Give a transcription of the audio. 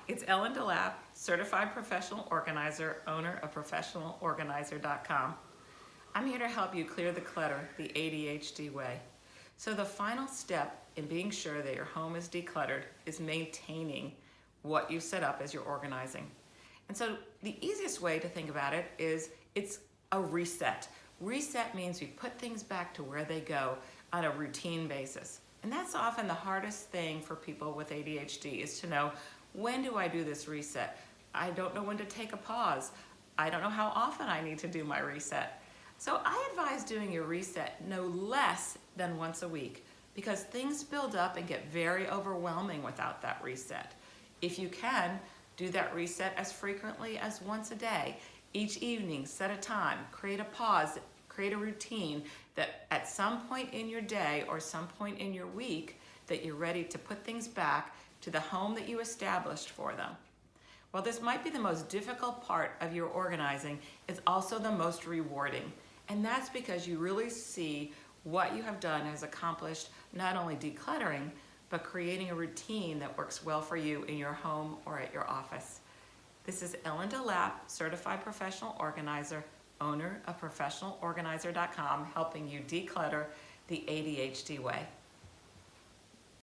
it's Ellen Delap, Certified Professional Organizer, owner of ProfessionalOrganizer.com. I'm here to help you clear the clutter the ADHD way. So the final step in being sure that your home is decluttered is maintaining what you set up as you're organizing. And so the easiest way to think about it is it's a reset. Reset means we put things back to where they go on a routine basis. And that's often the hardest thing for people with ADHD is to know, when do I do this reset? I don't know when to take a pause. I don't know how often I need to do my reset. So I advise doing your reset no less than once a week because things build up and get very overwhelming without that reset. If you can, do that reset as frequently as once a day. Each evening, set a time, create a pause, create a routine that at some point in your day or some point in your week that you're ready to put things back to the home that you established for them. While this might be the most difficult part of your organizing, it's also the most rewarding. And that's because you really see what you have done has accomplished not only decluttering, but creating a routine that works well for you in your home or at your office. This is Ellen Delap, Certified Professional Organizer, owner of ProfessionalOrganizer.com, helping you declutter the ADHD way.